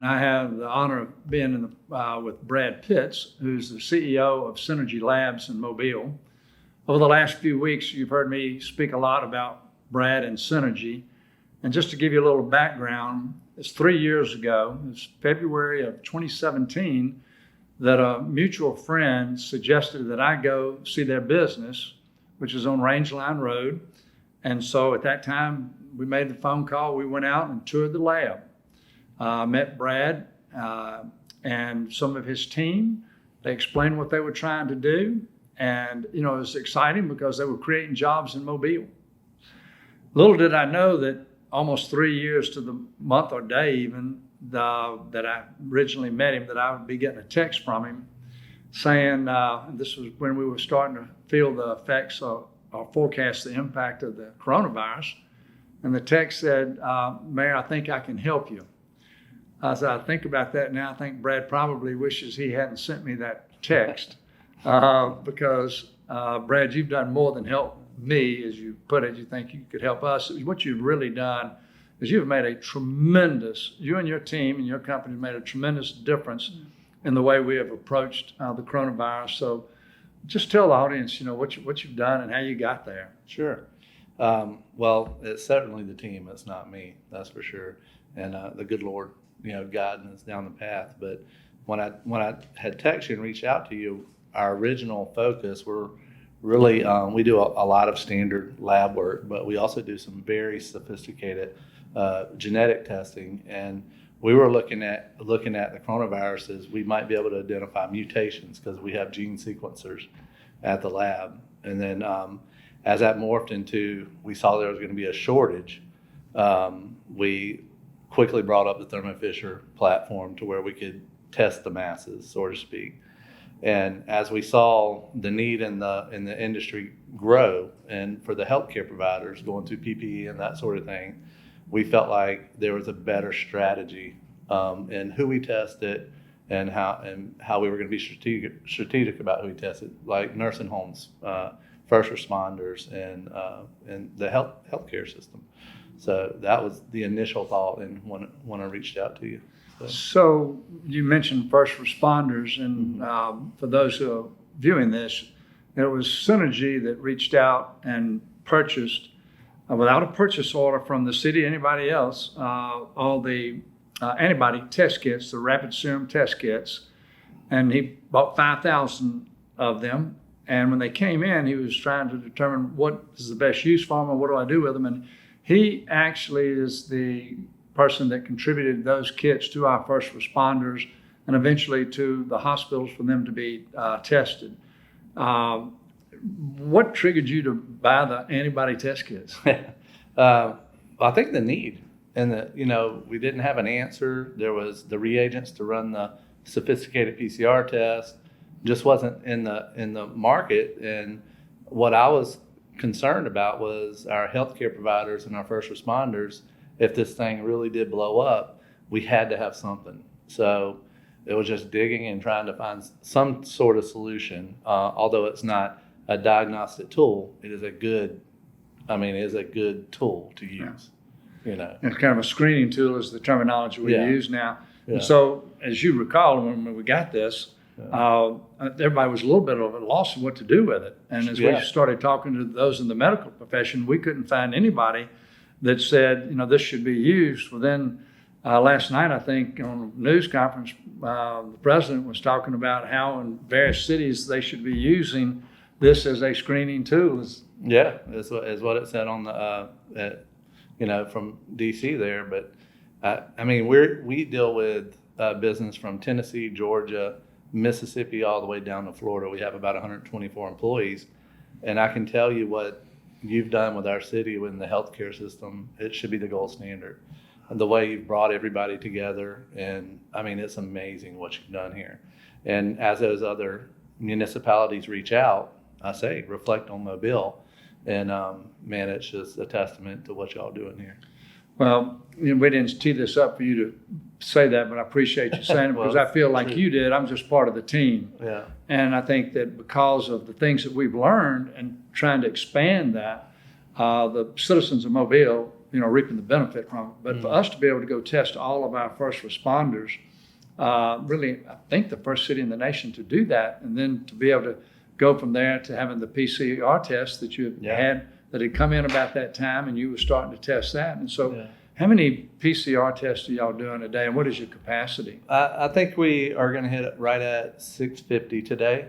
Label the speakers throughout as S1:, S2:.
S1: I have the honor of being with Brad Pitts, who's the CEO of Synergy Labs in Mobile. Over the last few weeks, you've heard me speak a lot about Brad and Synergy. And just to give you a little background, it's 3 years ago, it's February of 2017, that a mutual friend suggested that I go see their business, which is on Rangeline Road. And so at that time, we made the phone call. We went out and toured the lab. Met Brad and some of his team. They explained what they were trying to do. And, it was exciting because they were creating jobs in Mobile. Little did I know that almost 3 years to the month or day even that I originally met him, that I would be getting a text from him saying, this was when we were starting to feel the effects or forecast the impact of the coronavirus. And the text said, Mayor, I think I can help you. As I think about that now, I think Brad probably wishes he hadn't sent me that text because, Brad, you've done more than help me, as you put it. You think you could help us. What you've really done is you've made you and your team and your company have made a tremendous difference in the way we have approached the coronavirus. So just tell the audience, what you've done and how you got there.
S2: Sure. Well, it's certainly the team. It's not me, that's for sure. And the good Lord, guiding us down the path. But when I had texted you and reached out to you, our original focus were really, we do a lot of standard lab work, but we also do some very sophisticated genetic testing. And we were looking at the coronaviruses. We might be able to identify mutations because we have gene sequencers at the lab. And then as that morphed into, we saw there was going to be a shortage, we quickly brought up the Thermo Fisher platform to where we could test the masses, so to speak. And as we saw the need in the industry grow, and for the healthcare providers going through PPE and that sort of thing, we felt like there was a better strategy in who we tested and how we were going to be strategic about who we tested, like nursing homes, first responders, and the healthcare system. So that was the initial thought, and when I reached out to you.
S1: So you mentioned first responders, and for those who are viewing this, it was Synergy that reached out and purchased, without a purchase order from the city or anybody else, all the antibody test kits, the rapid serum test kits, and he bought 5,000 of them. And when they came in, he was trying to determine what is the best use for them and what do I do with them. And he actually is the person that contributed those kits to our first responders and eventually to the hospitals for them to be tested. What triggered you to buy the antibody test kits?
S2: I think the need, and we didn't have an answer. There was the reagents to run the sophisticated PCR test, just wasn't in the market. And what I was concerned about was our healthcare providers and our first responders. If this thing really did blow up, we had to have something. So it was just digging and trying to find some sort of solution. Although it's not a diagnostic tool, it is a good tool to use.
S1: It's kind of a screening tool is the terminology we use now.
S2: Yeah.
S1: And so, as you recall, when we got this, everybody was a little bit of a loss of what to do with it. And as we started talking to those in the medical profession, we couldn't find anybody that said, this should be used. Well, then last night, I think on a news conference, the president was talking about how in various cities they should be using this as a screening tool.
S2: Yeah, is what it said on the, from DC there. But we deal with business from Tennessee, Georgia, Mississippi, all the way down to Florida. We have about 124 employees. And I can tell you what you've done with our city within the healthcare system. It should be the gold standard. And the way you've brought everybody together, and it's amazing what you've done here. And as those other municipalities reach out, I say reflect on Mobile, and it's just a testament to what y'all doing here.
S1: Well, we didn't tee this up for you to say that, but I appreciate you saying it because I feel like you did. I'm just part of the team.
S2: Yeah.
S1: And I think that because of the things that we've learned and trying to expand that, the citizens of Mobile reaping the benefit from it. But for us to be able to go test all of our first responders, really, I think the first city in the nation to do that, and then to be able to go from there to having the PCR test that you had that had come in about that time, and you were starting to test that. And so, how many PCR tests are y'all doing a day, and what is your capacity?
S2: I think we are going to hit it right at 650 today.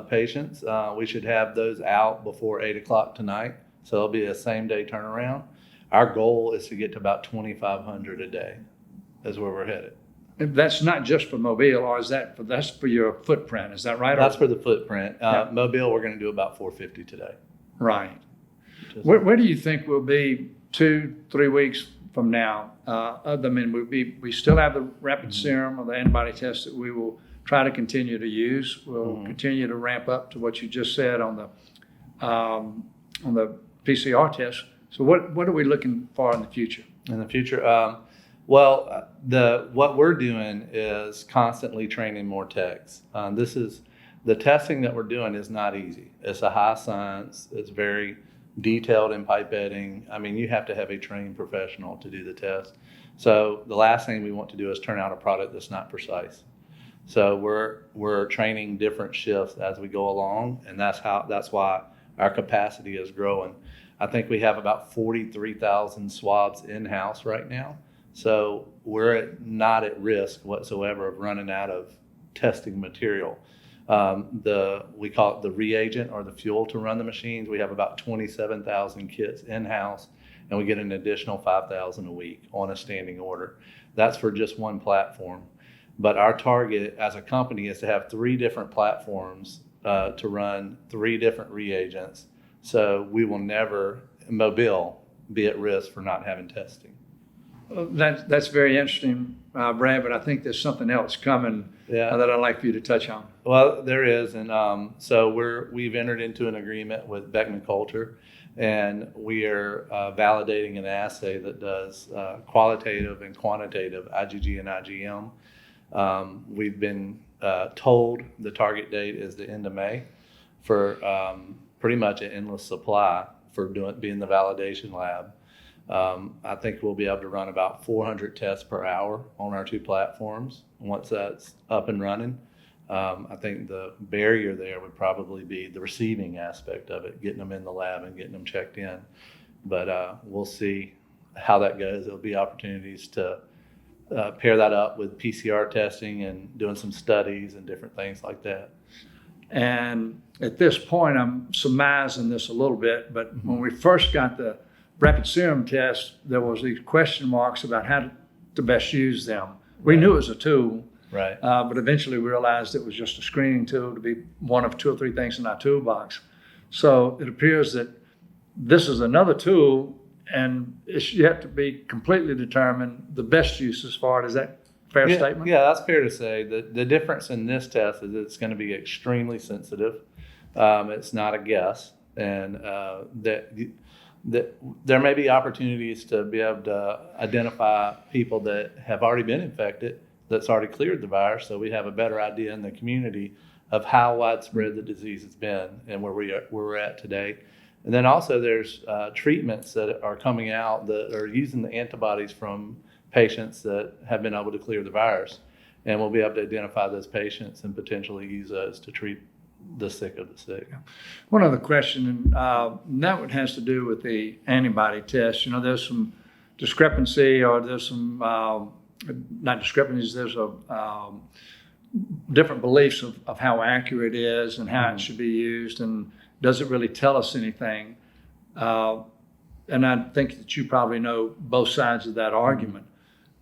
S2: Patients. We should have those out before 8 o'clock tonight. So it'll be a same day turnaround. Our goal is to get to about 2,500 a day is where we're headed.
S1: And that's not just for Mobile, or that's for your footprint, is that right?
S2: That's for the footprint. Mobile, we're going to do about 450 today.
S1: Right. Where do you think we'll be 2-3 weeks from now? We still have the rapid serum or the antibody test that we will try to continue to use. We'll continue to ramp up to what you just said on the PCR test. So what are we looking for in the future?
S2: In the future, what we're doing is constantly training more techs. The testing that we're doing is not easy. It's a high science. It's very detailed in pipetting. I mean, you have to have a trained professional to do the test. So the last thing we want to do is turn out a product that's not precise. So we're training different shifts as we go along, and that's why our capacity is growing. I think we have about 43,000 swabs in-house right now. So we're not at risk whatsoever of running out of testing material. We call it the reagent or the fuel to run the machines. We have about 27,000 kits in-house, and we get an additional 5,000 a week on a standing order. That's for just one platform. But our target as a company is to have 3 different platforms to run 3 different reagents. So we will never, Mobile, be at risk for not having testing.
S1: That's very interesting, Brad, but I think there's something else coming that I'd like for you to touch on.
S2: Well, there is, and so we've entered into an agreement with Beckman Coulter, and we are validating an assay that does qualitative and quantitative IgG and IgM. We've been told the target date is the end of May for pretty much an endless supply for being the validation lab. I think we'll be able to run about 400 tests per hour on our 2 platforms once that's up and running. I think the barrier there would probably be the receiving aspect of it, getting them in the lab and getting them checked in. But we'll see how that goes. There'll be opportunities to pair that up with PCR testing and doing some studies and different things like that.
S1: And at this point, I'm surmising this a little bit, but when we first got the rapid serum test, there was these question marks about how to best use them. We knew it was a tool,
S2: right?
S1: But eventually we realized it was just a screening tool to be one of 2 or 3 things in our toolbox. So it appears that this is another tool, and it's yet to be completely determined the best use as far as that. Fair statement?
S2: Yeah, that's fair to say. The difference in this test is it's going to be extremely sensitive. It's not a guess, and that there may be opportunities to be able to identify people that have already been infected, that's already cleared the virus, so we have a better idea in the community of how widespread the disease has been and where we're at today. And then also there's treatments that are coming out that are using the antibodies from patients that have been able to clear the virus. And we'll be able to identify those patients and potentially use those to treat the sick of the sick.
S1: One other question, and that one has to do with the antibody test. There's some discrepancy, or there's some, not discrepancies, there's a different beliefs of how accurate it is and how it should be used, and does it really tell us anything? And I think that you probably know both sides of that argument.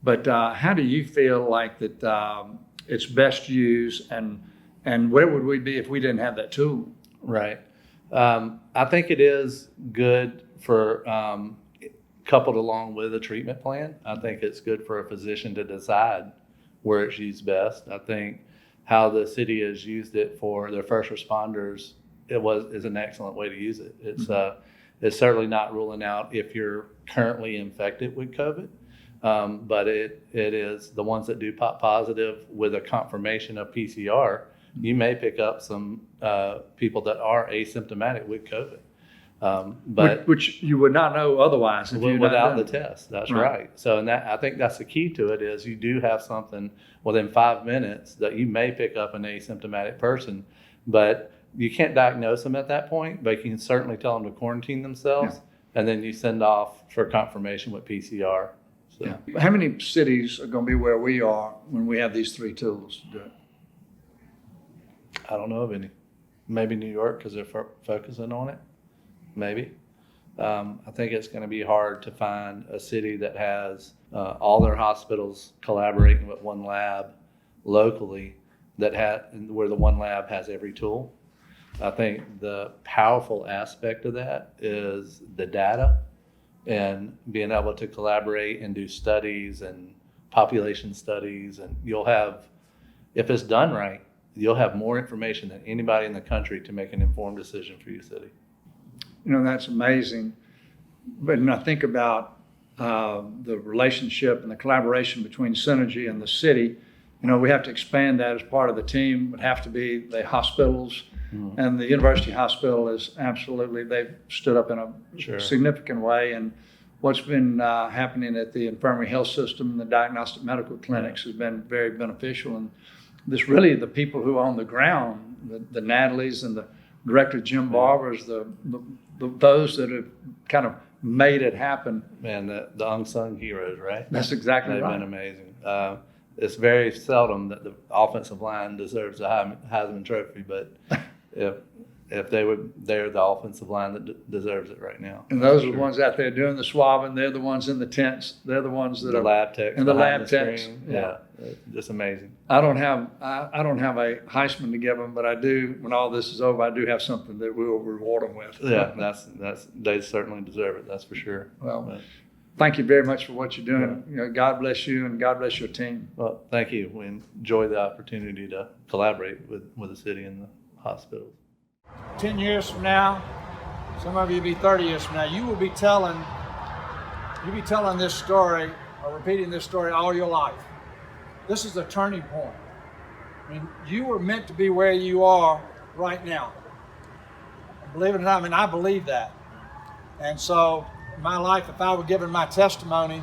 S1: But how do you feel like that it's best used, and where would we be if we didn't have that tool?
S2: Right. I think it is good for coupled along with a treatment plan. I think it's good for a physician to decide where it's used best. I think how the city has used it for their first responders is an excellent way to use it. It's certainly not ruling out if you're currently infected with COVID. But it is the ones that do pop positive with a confirmation of PCR. You may pick up some people that are asymptomatic with COVID. But
S1: which you would not know otherwise if you
S2: without the test, that's right. So, and that, I think that's the key to it, is you do have something within 5 minutes that you may pick up an asymptomatic person, but you can't diagnose them at that point, but you can certainly tell them to quarantine themselves, and then you send off for confirmation with PCR. So.
S1: Yeah. How many cities are going to be where we are when we have these three tools to do it?
S2: I don't know of any. Maybe New York, because they're focusing on it. Maybe. I think it's going to be hard to find a city that has all their hospitals collaborating with one lab locally, where the one lab has every tool. I think the powerful aspect of that is the data and being able to collaborate and do studies and population studies. And you'll have, if it's done right, you'll have more information than anybody in the country to make an informed decision for your city.
S1: You know, that's amazing. But when I think about the relationship and the collaboration between Synergy and the city, you know, we have to expand that as part of the team. It would have to be the hospitals. And the university hospital is absolutely, they've stood up in a significant way. And what's been happening at the infirmary health system and the diagnostic medical clinics has been very beneficial. And this really, the people who are on the ground, the Natalies and the Director Jim Barbers, those that have kind of made it happen.
S2: Man, the unsung heroes, right?
S1: That's exactly right.
S2: They've been amazing. It's very seldom that the offensive line deserves a Heisman Trophy, but if they're the offensive line that deserves it right now.
S1: And those are the ones out there doing the swabbing. They're the ones in the tents. They're the ones that
S2: the
S1: are
S2: lab techs
S1: and the lab techs.
S2: Yeah, just amazing.
S1: I don't have a Heisman to give them, but I do. When all this is over, I do have something that we will reward them with.
S2: Yeah, that's they certainly deserve it. That's for sure.
S1: Well, thank you very much for what you're doing. You know, God bless you and God bless your team.
S2: Well, thank you. We enjoy the opportunity to collaborate with the city and the hospitals.
S3: 10 years from now, some of you will be 30 years from now, you'll be telling this story or repeating this story all your life. This is a turning point. I mean, you were meant to be where you are right now. Believe it or not, I mean, I believe that. And so in my life, if I were giving my testimony,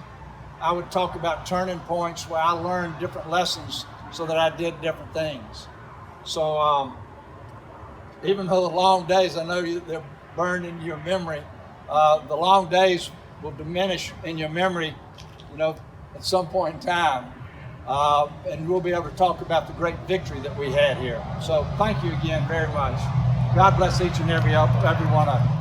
S3: I would talk about turning points where I learned different lessons so that I did different things. So even though the long days, I know they're burned in your memory, the long days will diminish in your memory, you know, at some point in time. And we'll be able to talk about the great victory that we had here. So thank you again very much. God bless each and every one of you.